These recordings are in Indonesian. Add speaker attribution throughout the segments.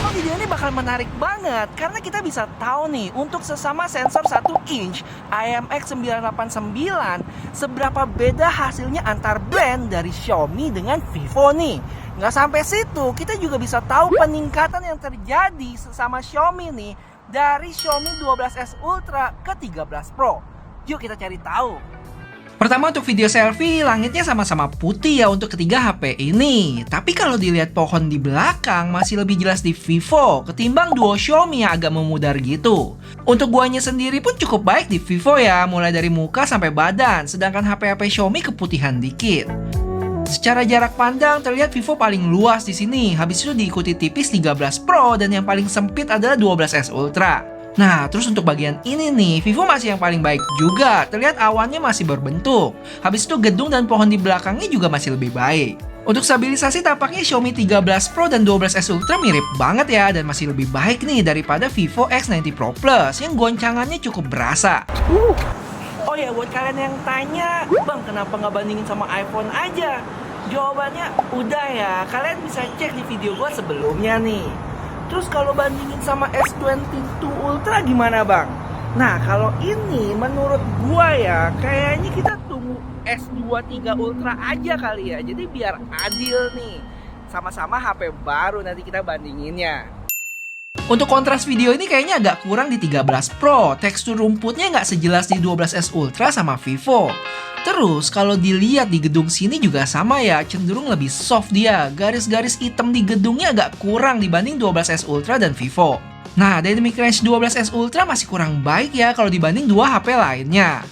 Speaker 1: Emang video ini bakal menarik banget karena kita bisa tahu nih untuk sesama sensor 1 inch IMX989 seberapa beda hasilnya antar brand dari Xiaomi dengan Vivo nih. Nggak sampai situ, kita juga bisa tahu peningkatan yang terjadi sesama Xiaomi nih dari Xiaomi 12S Ultra ke 13 Pro. Yuk kita cari tahu. Pertama untuk video selfie, langitnya sama-sama putih ya untuk ketiga HP ini. Tapi kalau dilihat pohon di belakang masih lebih jelas di Vivo ketimbang duo Xiaomi yang agak memudar gitu. Untuk guanya sendiri pun cukup baik di Vivo ya, mulai dari muka sampai badan, sedangkan HP-HP Xiaomi keputihan dikit. Secara jarak pandang terlihat Vivo paling luas di sini, habis itu diikuti tipis 13 Pro dan yang paling sempit adalah 12S Ultra. Nah, terus untuk bagian ini nih, Vivo masih yang paling baik juga. Terlihat awannya masih berbentuk. Habis itu gedung dan pohon di belakangnya juga masih lebih baik. Untuk stabilisasi tampaknya Xiaomi 13 Pro dan 12S Ultra mirip banget ya, dan masih lebih baik nih daripada Vivo X90 Pro Plus yang goncangannya cukup berasa. Oh ya, buat kalian yang tanya, Bang kenapa nggak bandingin sama iPhone aja? Jawabannya udah ya, kalian bisa cek di video gua sebelumnya nih. Terus kalau bandingin sama S22 Ultra gimana bang? Nah kalau ini menurut gua ya kayaknya kita tunggu S23 Ultra aja kali ya. Jadi biar adil nih, sama-sama HP baru nanti kita bandinginnya. Untuk kontras video ini kayaknya agak kurang di 13 Pro. Tekstur rumputnya nggak sejelas di 12S Ultra sama Vivo. Terus kalau dilihat di gedung sini juga sama ya, cenderung lebih soft dia. Garis-garis hitam di gedungnya agak kurang dibanding 12S Ultra dan Vivo. Nah, dynamic range 12S Ultra masih kurang baik ya kalau dibanding dua HP lainnya.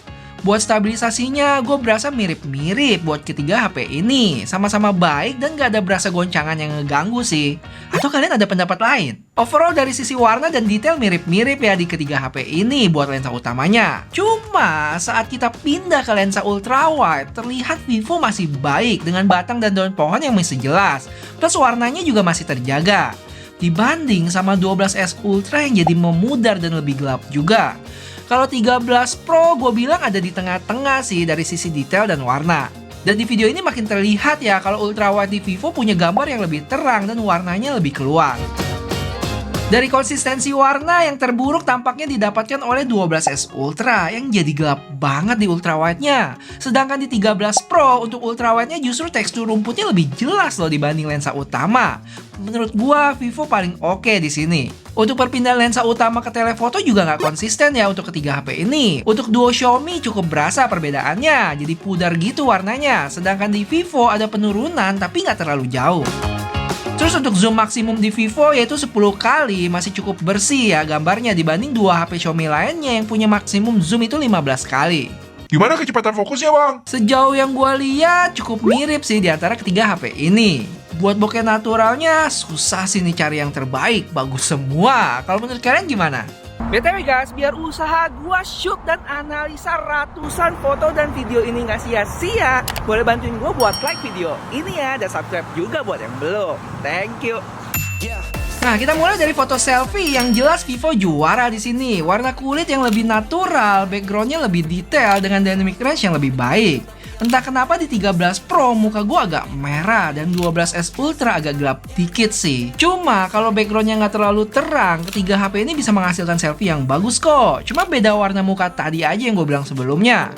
Speaker 1: Buat stabilisasinya, gue berasa mirip-mirip buat ketiga HP ini. Sama-sama baik dan gak ada berasa goncangan yang ngeganggu sih. Atau kalian ada pendapat lain? Overall dari sisi warna dan detail mirip-mirip ya di ketiga HP ini buat lensa utamanya. Cuma saat kita pindah ke lensa ultrawide, terlihat Vivo masih baik dengan batang dan daun pohon yang masih jelas. Plus warnanya juga masih terjaga. Dibanding sama 12S Ultra yang jadi memudar dan lebih gelap juga. Kalau 13 Pro gue bilang ada di tengah-tengah sih dari sisi detail dan warna. Dan di video ini makin terlihat ya kalau ultrawide di Vivo punya gambar yang lebih terang dan warnanya lebih keluar. Dari konsistensi warna yang terburuk tampaknya didapatkan oleh 12S Ultra yang jadi gelap banget di ultrawide-nya. Sedangkan di 13 Pro untuk ultrawide-nya justru tekstur rumputnya lebih jelas loh dibanding lensa utama. Menurut gua Vivo paling oke di sini. Untuk perpindahan lensa utama ke telefoto juga nggak konsisten ya untuk ketiga HP ini. Untuk duo Xiaomi cukup berasa perbedaannya, jadi pudar gitu warnanya. Sedangkan di Vivo ada penurunan tapi nggak terlalu jauh. Terus untuk zoom maksimum di Vivo yaitu 10 kali, masih cukup bersih ya gambarnya dibanding dua HP Xiaomi lainnya yang punya maksimum zoom itu 15 kali.
Speaker 2: Gimana kecepatan fokusnya bang?
Speaker 1: Sejauh yang gua lihat cukup mirip sih di antara ketiga HP ini. Buat bokeh naturalnya susah sih nih cari yang terbaik, bagus semua. Kalau menurut kalian gimana? BTW guys, biar usaha gua shoot dan analisa ratusan foto dan video ini nggak sia-sia, boleh bantuin gua buat like video ini ya dan subscribe juga buat yang belum. Thank you. Nah, kita mulai dari foto selfie yang jelas Vivo juara di sini. Warna kulit yang lebih natural, backgroundnya lebih detail dengan dynamic range yang lebih baik. Entah kenapa di 13 Pro muka gue agak merah dan 12S Ultra agak gelap dikit sih. Cuma kalau backgroundnya nggak terlalu terang, ketiga HP ini bisa menghasilkan selfie yang bagus kok. Cuma beda warna muka tadi aja yang gue bilang sebelumnya.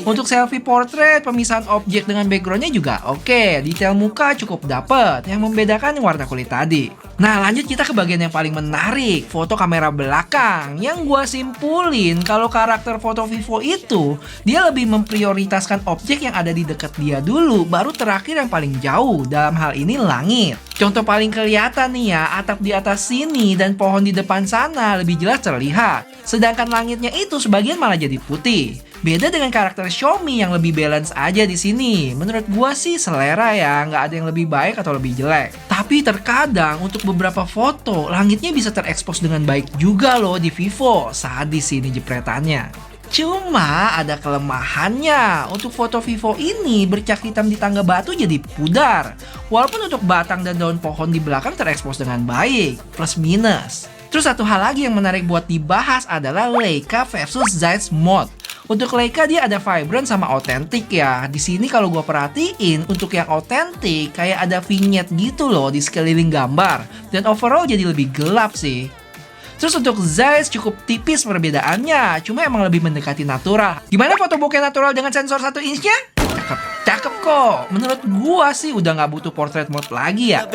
Speaker 1: Untuk selfie portrait, pemisahan objek dengan backgroundnya juga oke. Detail muka cukup dapet, yang membedakan warna kulit tadi. Nah lanjut kita ke bagian yang paling menarik, foto kamera belakang. Yang gue simpulin kalau karakter foto Vivo itu, dia lebih memprioritaskan objek yang ada di dekat dia dulu, baru terakhir yang paling jauh, dalam hal ini langit. Contoh paling kelihatan nih ya, atap di atas sini dan pohon di depan sana lebih jelas terlihat. Sedangkan langitnya itu sebagian malah jadi putih. Beda dengan karakter Xiaomi yang lebih balance aja di sini. Menurut gua sih selera ya, nggak ada yang lebih baik atau lebih jelek. Tapi terkadang untuk beberapa foto, langitnya bisa terekspos dengan baik juga loh di Vivo. Sadis ini jepretannya. Cuma ada kelemahannya. Untuk foto Vivo ini bercak hitam di tangga batu jadi pudar. Walaupun untuk batang dan daun pohon di belakang terekspos dengan baik. Plus minus. Terus satu hal lagi yang menarik buat dibahas adalah Leica versus Zeiss Mode. Untuk Leica dia ada vibrant sama authentic ya. Di sini kalau gue perhatiin untuk yang authentic kayak ada vignette gitu loh di sekeliling gambar. Dan overall jadi lebih gelap sih. Terus untuk Zeiss cukup tipis perbedaannya, cuma emang lebih mendekati natural. Gimana foto bokeh natural dengan sensor 1 inch-nya? Cakep kok. Menurut gua sih udah nggak butuh portrait mode lagi ya.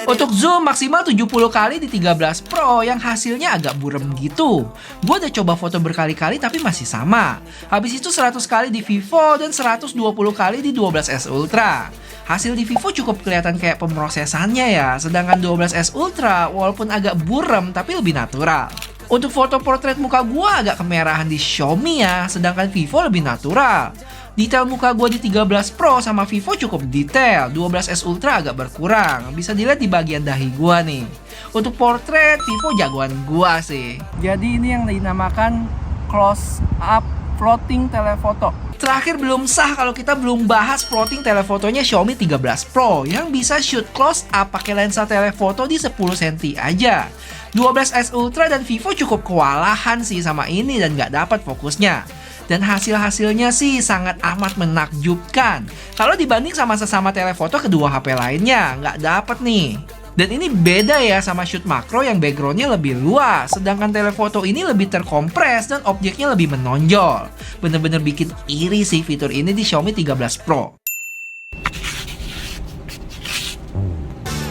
Speaker 1: Untuk zoom maksimal 70 kali di 13 Pro yang hasilnya agak burem gitu. Gua udah coba foto berkali-kali tapi masih sama. Habis itu 100 kali di Vivo dan 120 kali di 12S Ultra. Hasil di Vivo cukup kelihatan kayak pemrosesannya ya. Sedangkan 12S Ultra walaupun agak burem tapi lebih natural. Untuk foto portrait muka gua agak kemerahan di Xiaomi ya, sedangkan Vivo lebih natural. Detail muka gua di 13 Pro sama Vivo cukup detail, 12S Ultra agak berkurang. Bisa dilihat di bagian dahi gua nih. Untuk portrait, Vivo jagoan gua sih. Jadi ini yang dinamakan close up floating telephoto. Terakhir belum sah kalau kita belum bahas floating telefotonya Xiaomi 13 Pro yang bisa shoot close up pakai lensa telefoto di 10 cm aja. 12S Ultra dan Vivo cukup kewalahan sih sama ini dan nggak dapat fokusnya. Dan hasil-hasilnya sih sangat amat menakjubkan. Kalau dibanding sama sesama telefoto kedua HP lainnya, nggak dapet nih. Dan ini beda ya sama shoot makro yang backgroundnya lebih luas. Sedangkan telefoto ini lebih terkompres dan objeknya lebih menonjol. Bener-bener bikin iri sih fitur ini di Xiaomi 13 Pro.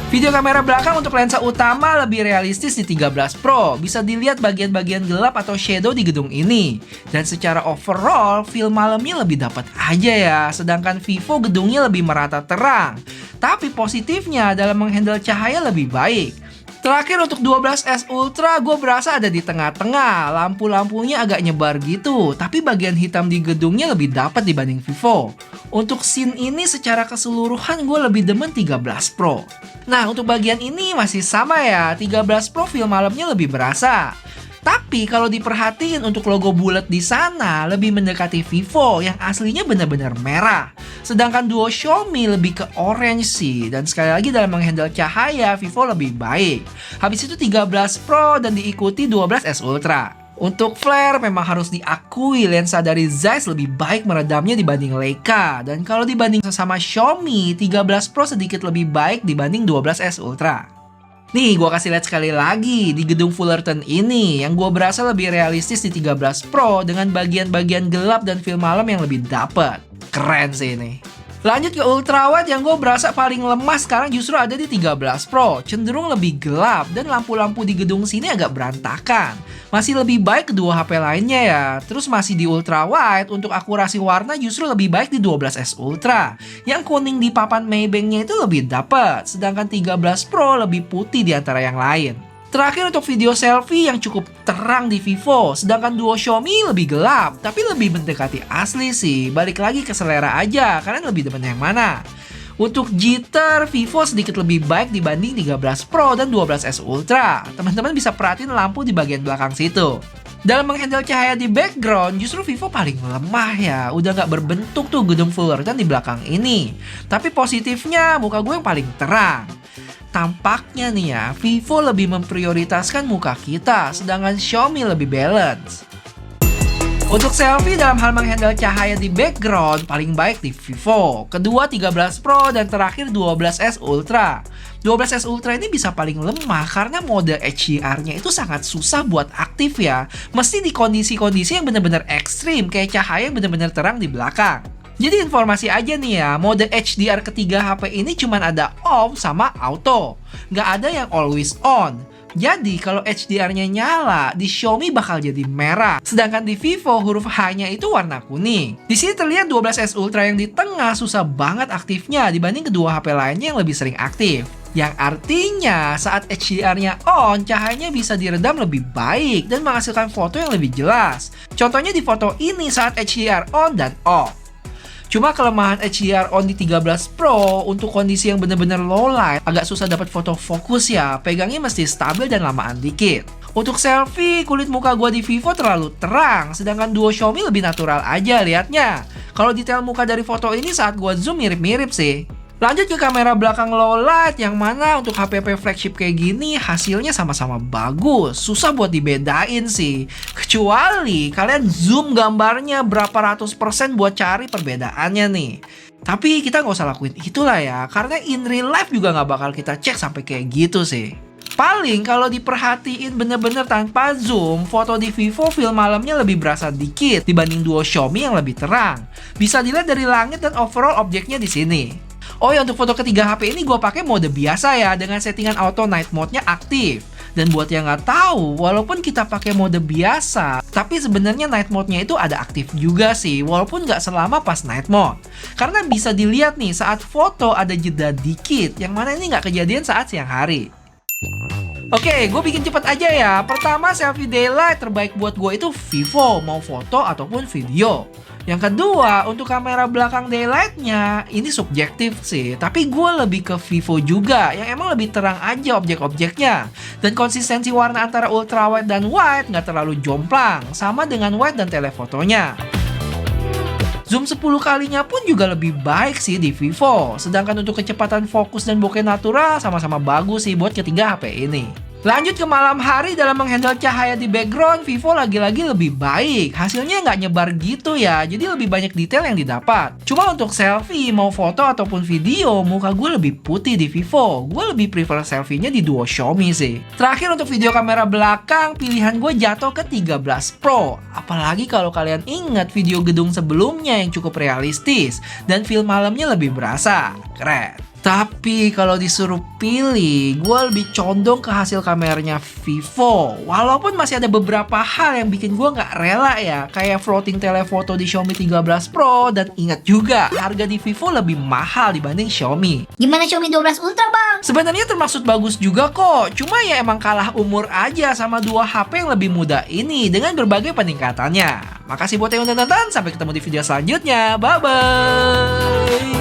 Speaker 1: Video kamera belakang untuk lensa utama lebih realistis di 13 Pro. Bisa dilihat bagian-bagian gelap atau shadow di gedung ini. Dan secara overall, feel malamnya lebih dapat aja ya. Sedangkan Vivo gedungnya lebih merata terang. Tapi positifnya dalam menghandle cahaya lebih baik. Terakhir untuk 12S Ultra, gue berasa ada di tengah-tengah. Lampu-lampunya agak nyebar gitu. Tapi bagian hitam di gedungnya lebih dapat dibanding Vivo. Untuk scene ini secara keseluruhan gue lebih demen 13 Pro. Nah, untuk bagian ini masih sama ya. 13 Pro feel malamnya lebih berasa. Tapi kalau diperhatiin untuk logo bulat di sana lebih mendekati Vivo yang aslinya benar-benar merah. Sedangkan duo Xiaomi lebih ke orange sih. Dan sekali lagi dalam menghandle cahaya Vivo lebih baik. Habis itu 13 Pro dan diikuti 12S Ultra. Untuk flare memang harus diakui lensa dari Zeiss lebih baik meredamnya dibanding Leica. Dan kalau dibanding sesama Xiaomi, 13 Pro sedikit lebih baik dibanding 12S Ultra. Nih, gue kasih lihat sekali lagi di gedung Fullerton ini yang gue berasa lebih realistis di 13 Pro dengan bagian-bagian gelap dan feel malam yang lebih dapet. Keren sih ini. Lanjut ke ultrawide yang gue berasa paling lemah sekarang justru ada di 13 Pro. Cenderung lebih gelap dan lampu-lampu di gedung sini agak berantakan. Masih lebih baik kedua HP lainnya ya. Terus masih di ultrawide untuk akurasi warna justru lebih baik di 12S Ultra. Yang kuning di papan Maybank-nya itu lebih dapet. Sedangkan 13 Pro lebih putih di antara yang lain. Terakhir untuk video selfie yang cukup terang di Vivo, sedangkan duo Xiaomi lebih gelap, tapi lebih mendekati asli sih. Balik lagi ke selera aja, kalian lebih demen yang mana? Untuk jitter, Vivo sedikit lebih baik dibanding 13 Pro dan 12S Ultra. Teman-teman bisa perhatiin lampu di bagian belakang situ. Dalam menghandle cahaya di background, justru Vivo paling lemah ya. Udah nggak berbentuk tuh gedung Fullerton di belakang ini. Tapi positifnya, muka gue yang paling terang. Tampaknya nih ya, Vivo lebih memprioritaskan muka kita, sedangkan Xiaomi lebih balance. Untuk selfie dalam hal menghandle cahaya di background, paling baik di Vivo. Kedua 13 Pro dan terakhir 12S Ultra. 12S Ultra ini bisa paling lemah karena mode HDR-nya itu sangat susah buat aktif ya. Mesti di kondisi-kondisi yang benar-benar ekstrim, kayak cahaya yang benar-benar terang di belakang. Jadi informasi aja nih ya, mode HDR ketiga HP ini cuma ada off sama auto. Nggak ada yang always on. Jadi kalau HDR-nya nyala, di Xiaomi bakal jadi merah. Sedangkan di Vivo huruf H-nya itu warna kuning. Di sini terlihat 12S Ultra yang di tengah susah banget aktifnya dibanding kedua HP lainnya yang lebih sering aktif. Yang artinya saat HDR-nya on, cahayanya bisa diredam lebih baik dan menghasilkan foto yang lebih jelas. Contohnya di foto ini saat HDR on dan off. Cuma kelemahan HDR on di 13 Pro untuk kondisi yang benar-benar low light agak susah dapat foto fokus ya, pegangnya mesti stabil dan lamaan dikit. Untuk selfie, kulit muka gua di Vivo terlalu terang, sedangkan duo Xiaomi lebih natural aja liatnya. Kalau detail muka dari foto ini saat gua zoom mirip-mirip sih. Lanjut ke kamera belakang low light, yang mana untuk HP flagship kayak gini hasilnya sama-sama bagus. Susah buat dibedain sih. Kecuali kalian zoom gambarnya berapa ratus persen buat cari perbedaannya nih. Tapi kita nggak usah lakuin itulah ya, karena in real life juga nggak bakal kita cek sampai kayak gitu sih. Paling kalau diperhatiin bener-bener tanpa zoom, foto di Vivo film malamnya lebih berasa dikit dibanding duo Xiaomi yang lebih terang. Bisa dilihat dari langit dan overall objeknya di sini. Oh ya, untuk foto ketiga HP ini gue pakai mode biasa ya, dengan settingan auto night mode-nya aktif. Dan buat yang nggak tahu, walaupun kita pakai mode biasa, tapi sebenarnya night mode-nya itu ada aktif juga sih, walaupun nggak selama pas night mode. Karena bisa dilihat nih, saat foto ada jeda dikit, yang mana ini nggak kejadian saat siang hari. Oke, gue bikin cepet aja ya. Pertama, selfie daylight terbaik buat gue itu Vivo, mau foto ataupun video. Yang kedua, untuk kamera belakang daylight-nya, ini subjektif sih. Tapi gue lebih ke Vivo juga, yang emang lebih terang aja objek-objeknya. Dan konsistensi warna antara ultrawide dan wide nggak terlalu jomplang, sama dengan wide dan telefotonya. Zoom 10 kalinya pun juga lebih baik sih di Vivo. Sedangkan untuk kecepatan fokus dan bokeh natural sama-sama bagus sih buat ketiga HP ini. Lanjut ke malam hari, dalam menghandle cahaya di background, Vivo lagi-lagi lebih baik. Hasilnya nggak nyebar gitu ya, jadi lebih banyak detail yang didapat. Cuma untuk selfie, mau foto ataupun video, muka gue lebih putih di Vivo. Gue lebih prefer selfie-nya di duo Xiaomi sih. Terakhir untuk video kamera belakang, pilihan gue jatuh ke 13 Pro. Apalagi kalau kalian ingat video gedung sebelumnya yang cukup realistis, dan film malamnya lebih berasa. Keren. Tapi kalau disuruh pilih, gue lebih condong ke hasil kameranya Vivo. Walaupun masih ada beberapa hal yang bikin gue nggak rela ya, kayak floating telephoto di Xiaomi 13 Pro. Dan ingat juga, harga di Vivo lebih mahal dibanding Xiaomi.
Speaker 3: Gimana Xiaomi 12 Ultra bang?
Speaker 1: Sebenarnya termaksud bagus juga kok, cuma ya emang kalah umur aja sama dua HP yang lebih muda ini dengan berbagai peningkatannya. Makasih buat yang udah nonton, sampai ketemu di video selanjutnya. Bye-bye!